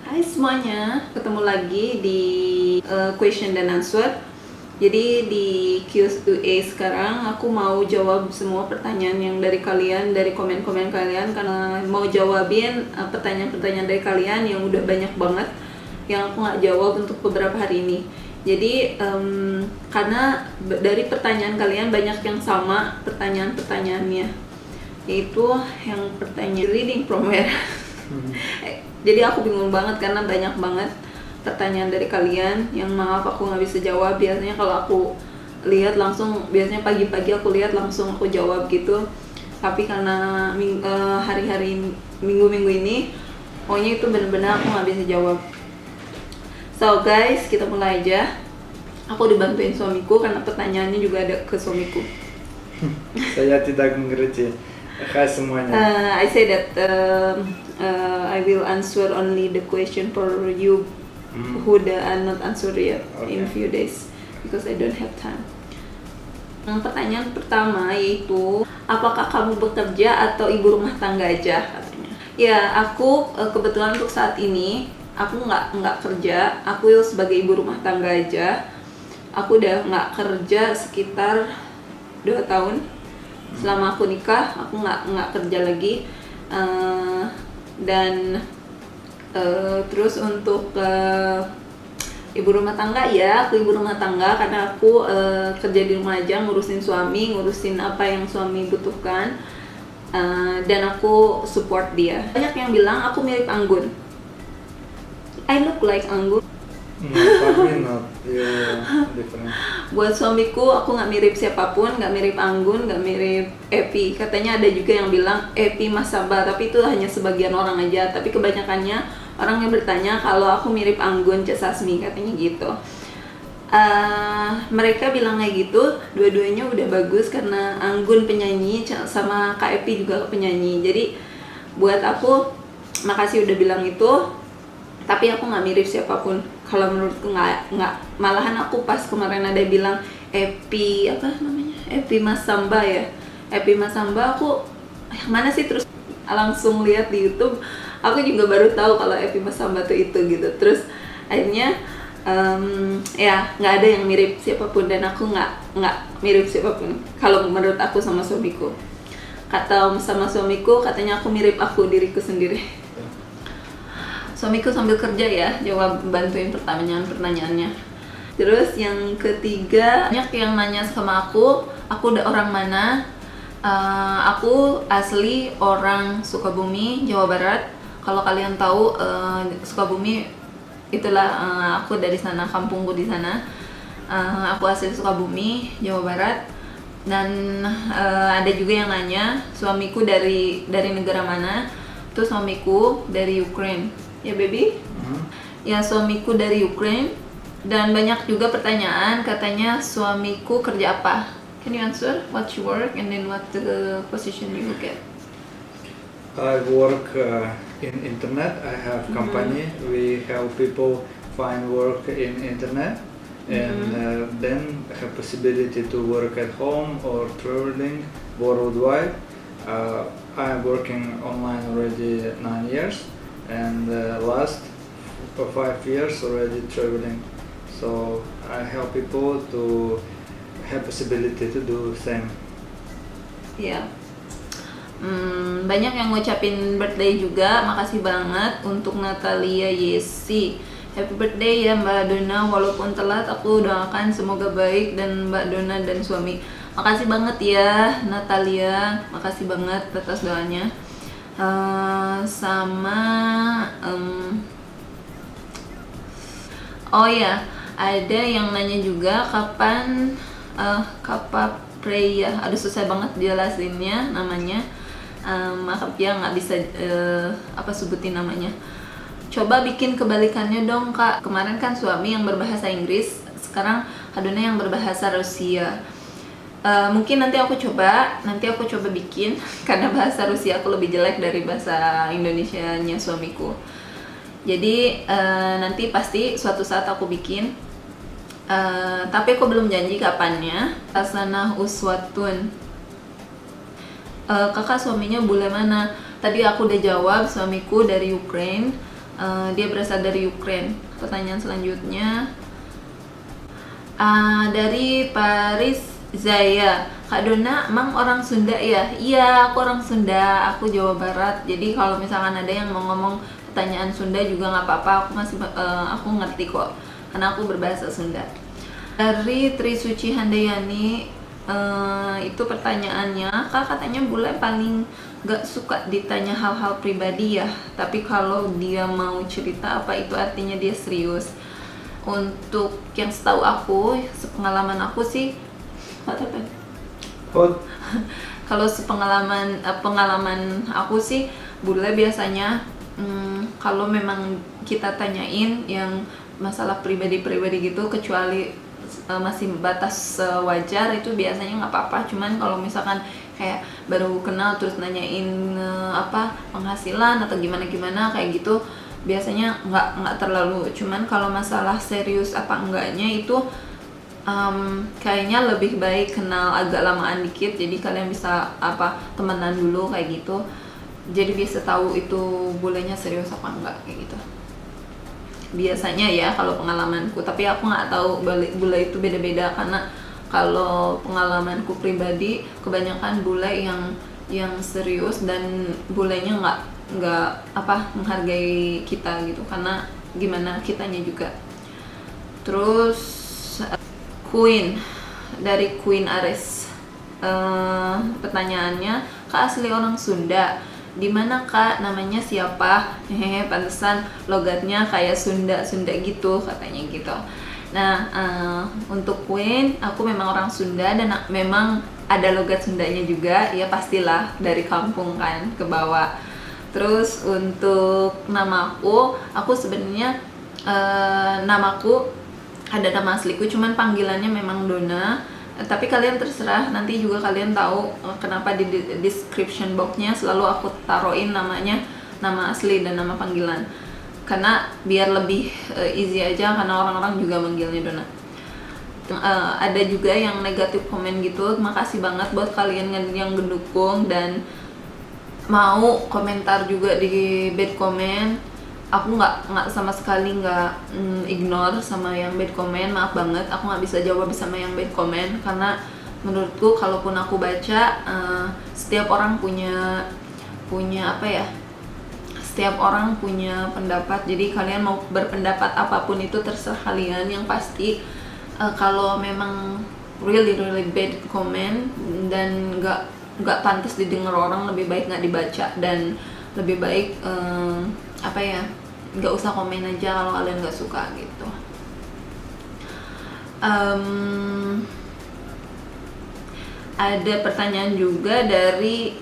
Hai semuanya, ketemu lagi di question dan answer. Jadi di Q&A sekarang aku mau jawab semua pertanyaan yang dari kalian, dari komen-komen kalian, karena mau jawabin pertanyaan-pertanyaan dari kalian yang udah banyak banget yang aku nggak jawab untuk beberapa hari ini. Jadi karena dari pertanyaan kalian banyak yang sama pertanyaan-pertanyaannya, yaitu yang pertanyaan reading from where. Jadi aku bingung banget karena banyak banget pertanyaan dari kalian yang maaf aku nggak bisa jawab. Biasanya kalau aku lihat langsung, biasanya pagi-pagi aku lihat langsung aku jawab gitu. Tapi karena hari-hari minggu-minggu ini pokoknya itu benar-benar aku nggak bisa jawab. So guys, kita mulai aja. Aku dibantuin suamiku karena pertanyaannya juga ada ke suamiku. Saya tidak mengerti. Hai semuanya. I say that I will answer only the question for you who are not answer yet in few days because I don't have time. Pertanyaan pertama yaitu, apakah kamu bekerja atau ibu rumah tangga aja, katanya. Ya, aku kebetulan untuk saat ini aku nggak kerja. Aku sebagai ibu rumah tangga aja. Aku udah nggak kerja sekitar 2 tahun. Selama aku nikah, aku nggak kerja lagi. Terus untuk ibu rumah tangga, ya aku ibu rumah tangga karena aku kerja di rumah aja, ngurusin suami, ngurusin apa yang suami butuhkan, dan aku support dia. Banyak yang bilang aku mirip Anggun. I look like Anggun. No, for me not. You're different. Buat suamiku aku nggak mirip siapapun, nggak mirip Anggun, nggak mirip Epi. Katanya ada juga yang bilang Epi Mas Sabah, tapi itu hanya sebagian orang aja. Tapi kebanyakannya orang yang bertanya kalau aku mirip Anggun C. Sasmi, katanya gitu. Mereka bilang kayak gitu, dua-duanya udah bagus karena Anggun penyanyi sama Kak Epi juga penyanyi. Jadi buat aku makasih udah bilang itu. Tapi aku nggak mirip siapapun. Kalau menurutku nggak, malahan aku pas kemarin ada bilang Epi apa namanya, Epi Mas Samba ya, Epi Mas Samba, aku yang mana sih, terus langsung lihat di YouTube, aku juga baru tahu kalau Epi Mas Samba tuh itu gitu. Terus akhirnya ya nggak ada yang mirip siapapun dan aku nggak mirip siapapun. Kalau menurut aku sama suamiku, kata sama suamiku katanya aku mirip aku, diriku sendiri. Suamiku sambil kerja ya, jawab, bantuin pertanyaannya. Terus yang ketiga, banyak yang nanya sama aku udah orang mana. Aku asli orang Sukabumi, Jawa Barat. Kalau kalian tahu Sukabumi, itulah aku dari sana, kampungku di sana. Aku asli Sukabumi, Jawa Barat. Dan ada juga yang nanya suamiku dari negara mana. Terus suamiku dari Ukraine. Ya baby, ya suamiku dari Ukraine. Dan banyak juga pertanyaan, katanya suamiku kerja apa? Can you answer what you work and then what the position you get? I work in internet. I have company. We help people find work in internet, and then have possibility to work at home or traveling worldwide. I'm working online already 9 years. And last 5 years already traveling, so I help people to have possibility to do same. Ya, banyak yang ngucapin birthday juga, makasih banget untuk Natalia Yesi. Happy birthday ya Mbak Dona, walaupun telat aku doakan semoga baik dan Mbak Dona dan suami. Makasih banget ya Natalia, makasih banget atas doanya. Oh ya, ada yang nanya juga kapan Kapapreya, aduh susah banget jelasinnya namanya. Maaf ya nggak bisa sebutin namanya. Coba bikin kebalikannya dong Kak. Kemarin kan suami yang berbahasa Inggris, sekarang Haduna yang berbahasa Rusia. Mungkin nanti aku coba bikin karena bahasa Rusia aku lebih jelek dari bahasa Indonesianya suamiku. Jadi nanti pasti suatu saat aku bikin, tapi aku belum janji kapannya. Hasanah Uswatun, kakak suaminya bule mana? Tadi aku udah jawab, suamiku dari Ukraine. Dia berasal dari Ukraine. Pertanyaan selanjutnya dari Paris Zaya. Kak Dona, Mang orang Sunda ya? Iya, aku orang Sunda, aku Jawa Barat. Jadi kalau misalkan ada yang mau ngomong pertanyaan Sunda juga nggak apa-apa, aku ngerti kok, karena aku berbahasa Sunda. Dari Trisuci Handayani, itu pertanyaannya, Kak katanya bule paling gak suka ditanya hal-hal pribadi ya, tapi kalau dia mau cerita apa itu artinya dia serius. Untuk yang setahu aku, sepengalaman aku sih, kalau pengalaman aku sih, bule biasanya kalau memang kita tanyain yang masalah pribadi-pribadi gitu, kecuali masih batas wajar, itu biasanya nggak apa-apa. Cuman kalau misalkan kayak baru kenal terus nanyain penghasilan atau gimana kayak gitu, biasanya nggak terlalu. Cuman kalau masalah serius apa enggaknya itu kayaknya lebih baik kenal agak lamaan dikit, jadi kalian bisa temenan dulu kayak gitu, jadi bisa tahu itu bulenya serius apa enggak kayak gitu biasanya ya kalau pengalamanku. Tapi aku nggak tahu bule itu beda-beda, karena kalau pengalamanku pribadi kebanyakan bule yang serius dan bulenya nggak menghargai kita gitu, karena gimana kitanya juga. Terus Queen dari Queen Ares, pertanyaannya, Kak asli orang Sunda, di mana Kak, namanya siapa? Pantesan logatnya kayak Sunda gitu katanya gitu. Nah, untuk Queen, aku memang orang Sunda dan memang ada logat Sundanya juga, ya pastilah dari kampung kan ke bawah. Terus untuk namaku, aku sebenarnya namaku ada nama asliku, cuman panggilannya memang Dona. Tapi kalian terserah, nanti juga kalian tahu kenapa di description boxnya selalu aku taruhin namanya, nama asli dan nama panggilan, karena biar lebih easy aja, karena orang-orang juga manggilnya Dona. Ada juga yang negatif komen gitu, makasih banget buat kalian yang mendukung dan mau komentar juga di bad comment. Aku nggak sama sekali nggak ignore sama yang bad comment, maaf banget, aku nggak bisa jawab sama yang bad comment, karena menurutku kalaupun aku baca, setiap orang punya setiap orang punya pendapat, jadi kalian mau berpendapat apapun itu terserah kalian. Yang pasti kalau memang really bad comment dan nggak pantas didengar orang, lebih baik nggak dibaca, dan lebih baik nggak usah komen aja kalau kalian nggak suka gitu. Ada pertanyaan juga dari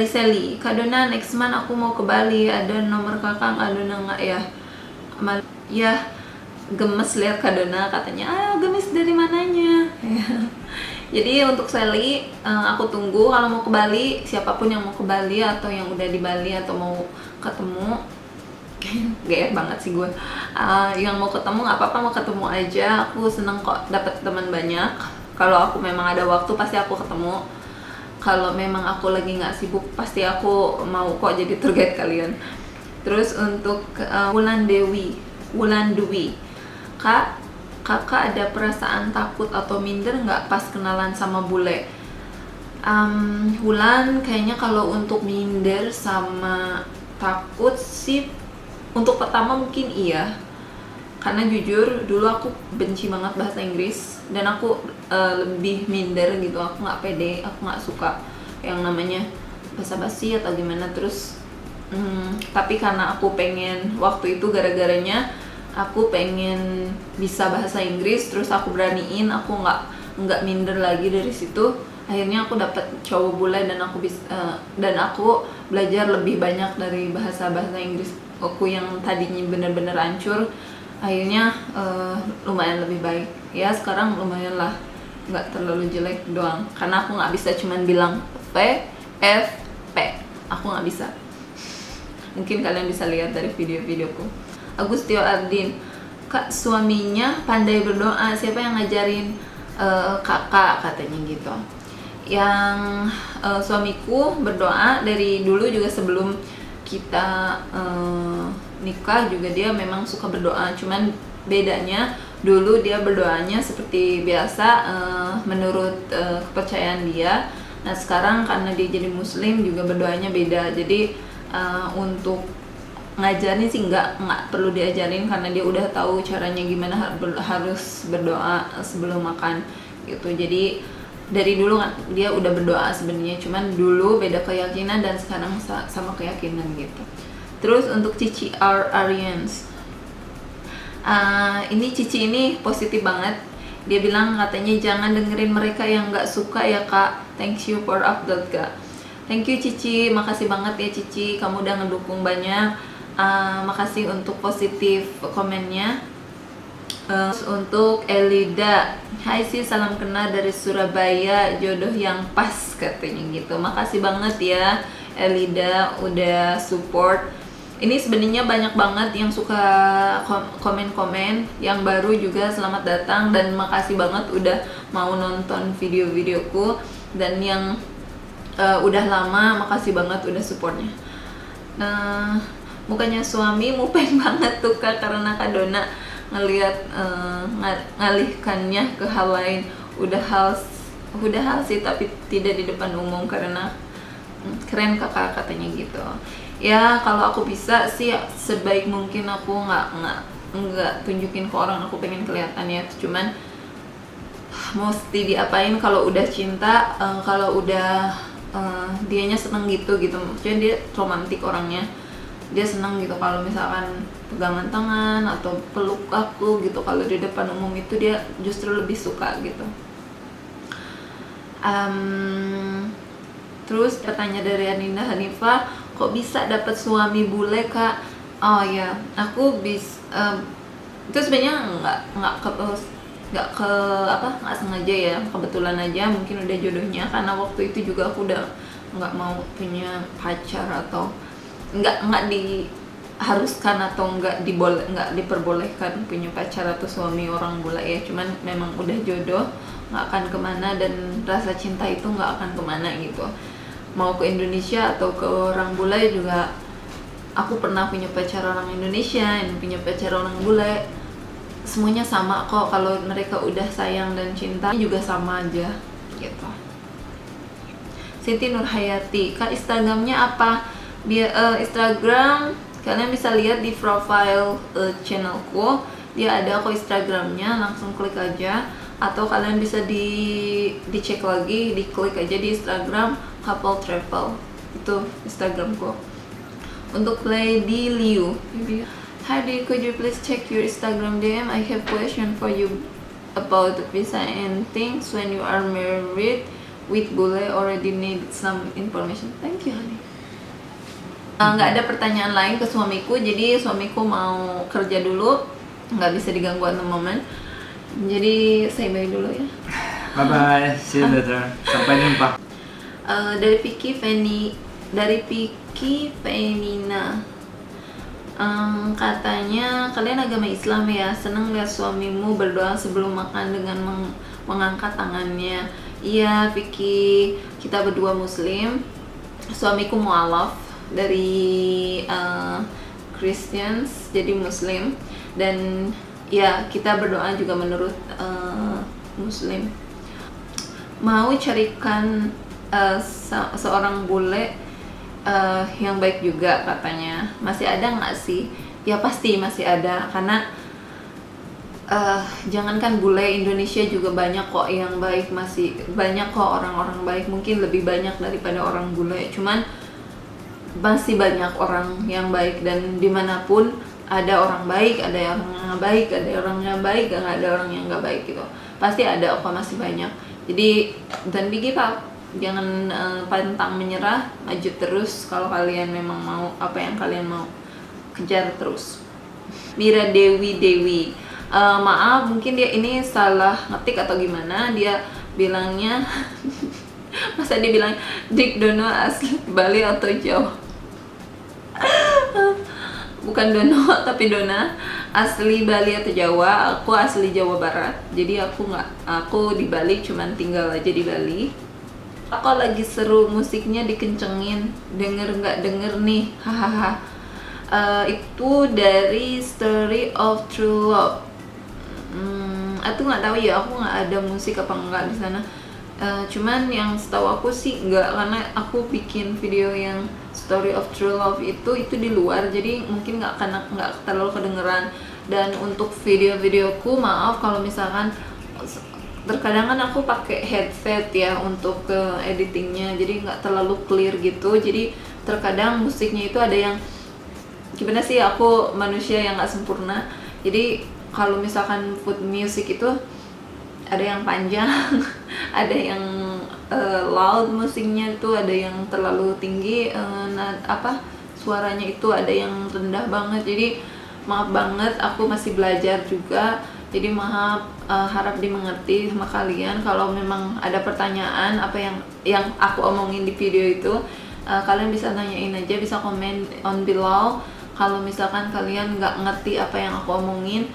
Sally, Kak Dona, next month aku mau ke Bali, ada nomor kakak Kak Dona nggak ya? Ya, gemes lihat Kak Dona katanya, gemes dari mananya? Jadi untuk Sally, aku tunggu kalau mau ke Bali, siapapun yang mau ke Bali atau yang udah di Bali atau mau ketemu, gaya banget sih gue, yang mau ketemu nggak apa-apa, mau ketemu aja, aku seneng kok dapat teman banyak. Kalau aku memang ada waktu pasti aku ketemu, kalau memang aku lagi nggak sibuk pasti aku mau kok jadi tour guide kalian. Terus untuk Wulan Dwi, Kakak ada perasaan takut atau minder nggak pas kenalan sama bule? Wulan, kayaknya kalau untuk minder sama takut sih, untuk pertama mungkin iya, karena jujur dulu aku benci banget bahasa Inggris dan aku lebih minder gitu, aku nggak pede, aku nggak suka yang namanya basa-basi atau gimana. Terus tapi karena aku pengen, waktu itu gara-garanya aku pengen bisa bahasa Inggris, terus aku beraniin, aku nggak minder lagi. Dari situ akhirnya aku dapat cowok bule dan aku belajar lebih banyak dari bahasa Inggris aku yang tadinya bener-bener hancur. Akhirnya lumayan lebih baik ya, sekarang lumayan lah, nggak terlalu jelek doang, karena aku nggak bisa cuman bilang P, F, P, aku nggak bisa. Mungkin kalian bisa lihat dari video-videoku. Agustio Ardin, Kak suaminya pandai berdoa, siapa yang ngajarin kakak katanya gitu. yang suamiku berdoa dari dulu juga sebelum kita nikah juga dia memang suka berdoa, cuman bedanya dulu dia berdoanya seperti biasa menurut kepercayaan dia. Nah sekarang karena dia jadi muslim juga berdoanya beda, jadi untuk ngajarin sih nggak perlu diajarin karena dia udah tahu caranya gimana harus berdoa sebelum makan gitu. Jadi dari dulu kan dia udah berdoa sebenarnya, cuman dulu beda keyakinan dan sekarang sama keyakinan gitu. Terus untuk Cici Aryans, ini Cici ini positif banget. Dia bilang katanya jangan dengerin mereka yang nggak suka ya kak. Thank you for update kak. Thank you Cici, makasih banget ya Cici, kamu udah ngedukung banyak. Makasih untuk positif komennya. Untuk Elida, hai sih, salam kenal dari Surabaya, jodoh yang pas katanya gitu. Makasih banget ya Elida udah support. Ini sebenarnya banyak banget yang suka komen-komen, yang baru juga selamat datang dan makasih banget udah mau nonton video-videoku, dan yang udah lama makasih banget udah supportnya. Mukanya suami mupeng banget tuh kak, karena Kak Dona ngelihat ngalihkannya ke hal lain. Udah hal sih tapi tidak di depan umum karena keren kakak katanya gitu. Ya kalau aku bisa sih sebaik mungkin aku nggak tunjukin ke orang aku pengen kelihatan ya, cuman mesti diapain kalau udah cinta, kalau udah dianya seneng gitu maksudnya dia romantis orangnya, dia senang gitu kalau misalkan pegangan tangan atau peluk aku gitu. Kalau di depan umum itu dia justru lebih suka gitu. Terus pertanyaan dari Aninda Hanifah, kok bisa dapat suami bule kak? Oh ya, aku itu sebenarnya nggak sengaja ya, kebetulan aja mungkin udah jodohnya, karena waktu itu juga aku udah nggak mau punya pacar atau nggak diharuskan atau nggak diperbolehkan punya pacar atau suami orang bule ya, cuman memang udah jodoh, nggak akan kemana dan rasa cinta itu nggak akan kemana gitu. Mau ke Indonesia atau ke orang bule juga, aku pernah punya pacar orang Indonesia, yang punya pacar orang bule, semuanya sama kok. Kalau mereka udah sayang dan cinta juga sama aja gitu. Siti Nurhayati, kak Instagramnya apa? Instagram kalian bisa lihat di profile channelku, dia ada kok Instagramnya, langsung klik aja, atau kalian bisa dicek lagi, diklik aja di Instagram Couple Travel, itu Instagramku. Untuk Lady Liu, hi Di, could you please check your Instagram DM? I have question for you about visa and things when you are married with bule, already need some information. Thank you honey. Nggak ada pertanyaan lain ke suamiku, jadi suamiku mau kerja dulu, nggak bisa diganggu at the moment. Jadi saya bye dulu ya. Bye bye, see you later. Sampai jumpa. Dari Piki Penina, katanya kalian agama Islam ya, seneng lihat suamimu berdoa sebelum makan dengan mengangkat tangannya. Iya Vicky, kita berdua muslim, suamiku mualaf dari Christians jadi muslim, dan ya kita berdoa juga menurut muslim. Mau carikan seorang bule yang baik juga katanya. Masih ada nggak sih? Ya pasti masih ada, karena jangankan bule, Indonesia juga banyak kok yang baik, masih banyak kok orang-orang baik, mungkin lebih banyak daripada orang bule, cuman masih banyak orang yang baik, dan dimanapun ada orang baik, ada orang yang nggak baik, ada orang yang baik, nggak ada orang yang nggak baik gitu, pasti ada kok, masih banyak. Jadi dan give up, jangan pantang menyerah, maju terus. Kalau kalian memang mau apa yang kalian mau, kejar terus. Mira Dewi, maaf mungkin dia ini salah ngetik atau gimana, dia bilangnya masa dia bilang Dik Dono asli Bali atau Jawa? Bukan Dono tapi Dona, asli Bali atau Jawa. Aku asli Jawa Barat, jadi aku di Bali, cuman tinggal aja di Bali. Aku lagi seru musiknya dikencengin, denger nggak denger nih, hahaha. Itu dari Story of True Love. Aku nggak tahu ya, aku nggak ada musik apa enggak di sana. Cuman yang setahu aku sih nggak, karena aku bikin video yang Story of True Love itu di luar, jadi mungkin nggak terlalu kedengeran. Dan untuk video-videoku, maaf kalau misalkan terkadang kan aku pakai headset ya untuk ke editingnya, jadi nggak terlalu clear gitu. Jadi terkadang musiknya itu ada yang gimana sih, aku manusia yang nggak sempurna. Jadi kalau misalkan food music itu ada yang panjang, ada yang loud musiknya itu, ada yang terlalu tinggi, suaranya itu ada yang rendah banget. Jadi maaf banget, aku masih belajar juga. Jadi maaf, harap dimengerti sama kalian. Kalau memang ada pertanyaan apa yang aku omongin di video itu, kalian bisa tanyain aja, bisa komen on below. Kalau misalkan kalian nggak ngerti apa yang aku omongin,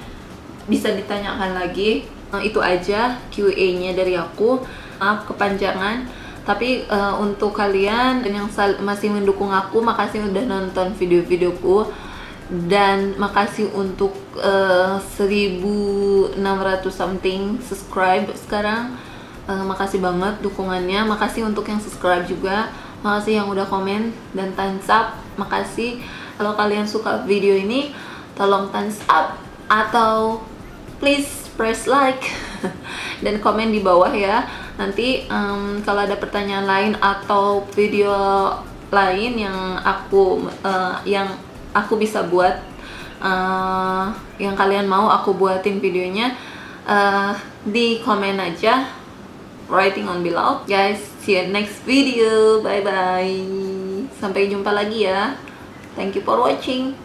bisa ditanyakan lagi. Itu aja Q&A-nya dari aku. Maaf kepanjangan, tapi untuk kalian yang masih mendukung aku, makasih udah nonton video-videoku. Dan makasih untuk 1600 something subscribe sekarang. Makasih banget dukungannya. Makasih untuk yang subscribe juga. Makasih yang udah komen dan thumbs up. Makasih. Kalau kalian suka video ini, tolong thumbs up atau please press like dan komen di bawah ya. Nanti kalau ada pertanyaan lain atau video lain yang aku bisa buat, yang kalian mau aku buatin videonya, di komen aja, writing on below. Guys, see you next video. Bye bye, sampai jumpa lagi ya. Thank you for watching.